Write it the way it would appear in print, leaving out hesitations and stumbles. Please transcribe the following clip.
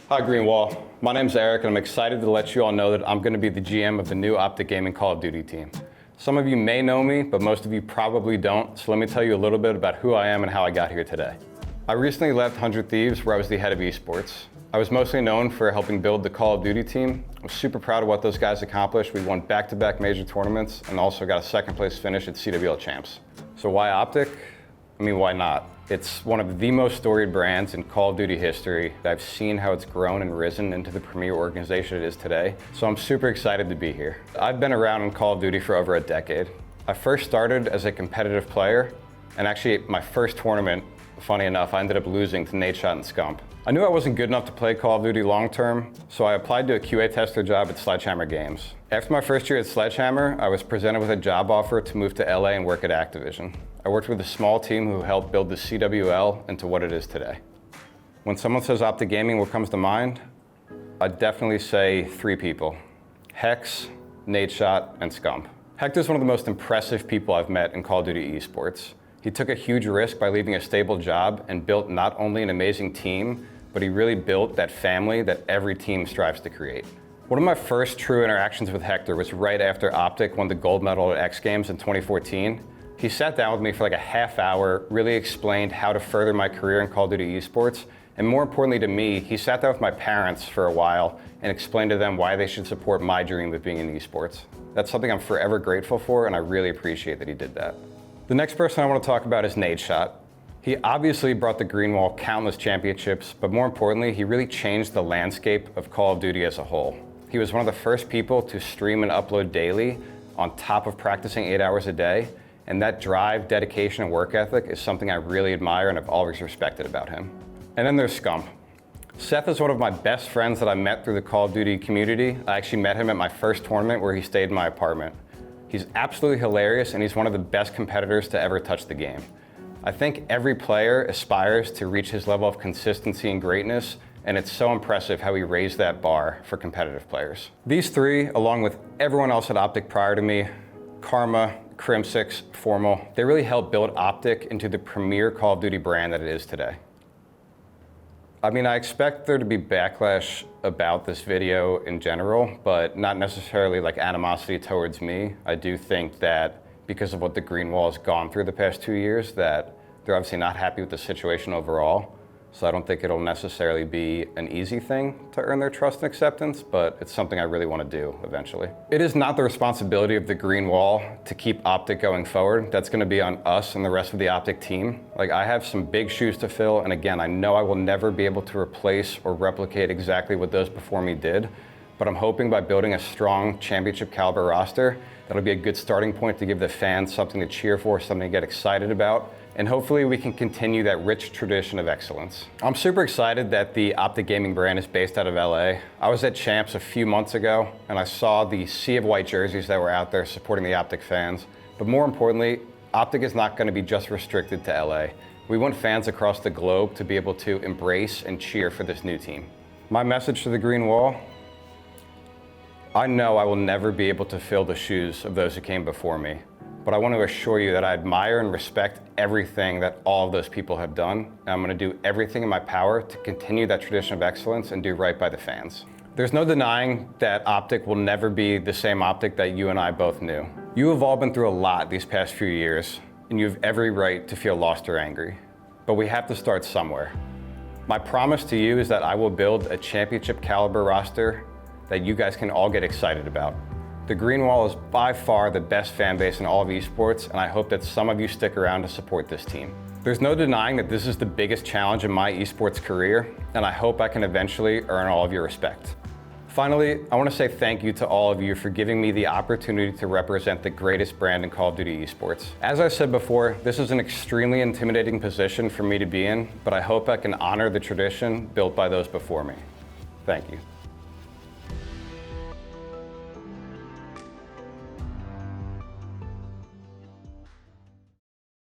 Hi Greenwall, my name's Eric and I'm excited to let you all know that I'm going to be the GM of the new OpTic Gaming Call of Duty team. Some of you may know me, but most of you probably don't, so let me tell you a little bit about who I am and how I got here today. I recently left 100 Thieves where I was the head of esports. I was mostly known for helping build the Call of Duty team. I was super proud of what those guys accomplished. We won back-to-back major tournaments and also got a second place finish at CWL Champs. So why OpTic? I mean, why not? It's one of the most storied brands in Call of Duty history. I've seen how it's grown and risen into the premier organization it is today, so I'm super excited to be here. I've been around in Call of Duty for over a decade. I first started as a competitive player, and actually my first tournament, funny enough, I ended up losing to Nadeshot and Scump. I knew I wasn't good enough to play Call of Duty long term, so I applied to a QA tester job at Sledgehammer Games. After my first year at Sledgehammer, I was presented with a job offer to move to LA and work at Activision. I worked with a small team who helped build the CWL into what it is today. When someone says OpTic Gaming, what comes to mind? I'd definitely say three people: Hex, Nadeshot, and Scump. Hector's one of the most impressive people I've met in Call of Duty esports. He took a huge risk by leaving a stable job and built not only an amazing team, but he really built that family that every team strives to create. One of my first true interactions with Hector was right after OpTic won the gold medal at X Games in 2014. He sat down with me for like a half hour, really explained how to further my career in Call of Duty esports, and more importantly to me, he sat down with my parents for a while and explained to them why they should support my dream of being in esports. That's something I'm forever grateful for, and I really appreciate that he did that. The next person I want to talk about is Nadeshot. He obviously brought the Greenwall countless championships, but more importantly, he really changed the landscape of Call of Duty as a whole. He was one of the first people to stream and upload daily on top of practicing 8 hours a day. And that drive, dedication, and work ethic is something I really admire and have always respected about him. And then there's Scump. Seth is one of my best friends that I met through the Call of Duty community. I actually met him at my first tournament where he stayed in my apartment. He's absolutely hilarious and he's one of the best competitors to ever touch the game. I think every player aspires to reach his level of consistency and greatness, and it's so impressive how he raised that bar for competitive players. These three, along with everyone else at OpTic prior to me, Karma, Crimsix, Formal, they really helped build OpTic into the premier Call of Duty brand that it is today. I mean, I expect there to be backlash about this video in general, but not necessarily like animosity towards me. I do think that because of what the Greenwall has gone through the past 2 years, that they're obviously not happy with the situation overall. So I don't think it'll necessarily be an easy thing to earn their trust and acceptance, but it's something I really want to do eventually. It is not the responsibility of the Greenwall to keep OpTic going forward. That's going to be on us and the rest of the OpTic team. Like, I have some big shoes to fill, and again, I know I will never be able to replace or replicate exactly what those before me did, but I'm hoping by building a strong championship caliber roster, that'll be a good starting point to give the fans something to cheer for, something to get excited about, and hopefully we can continue that rich tradition of excellence. I'm super excited that the OpTic Gaming brand is based out of LA. I was at Champs a few months ago and I saw the sea of white jerseys that were out there supporting the OpTic fans. But more importantly, OpTic is not going to be just restricted to LA. We want fans across the globe to be able to embrace and cheer for this new team. My message to the Greenwall: I know I will never be able to fill the shoes of those who came before me, but I want to assure you that I admire and respect everything that all of those people have done, and I'm going to do everything in my power to continue that tradition of excellence and do right by the fans. There's no denying that OpTic will never be the same OpTic that you and I both knew. You have all been through a lot these past few years, and you have every right to feel lost or angry, but we have to start somewhere. My promise to you is that I will build a championship caliber roster that you guys can all get excited about. The Greenwall is by far the best fan base in all of esports, and I hope that some of you stick around to support this team. There's no denying that this is the biggest challenge in my esports career, and I hope I can eventually earn all of your respect. Finally, I want to say thank you to all of you for giving me the opportunity to represent the greatest brand in Call of Duty esports. As I said before, this is an extremely intimidating position for me to be in, but I hope I can honor the tradition built by those before me. Thank you.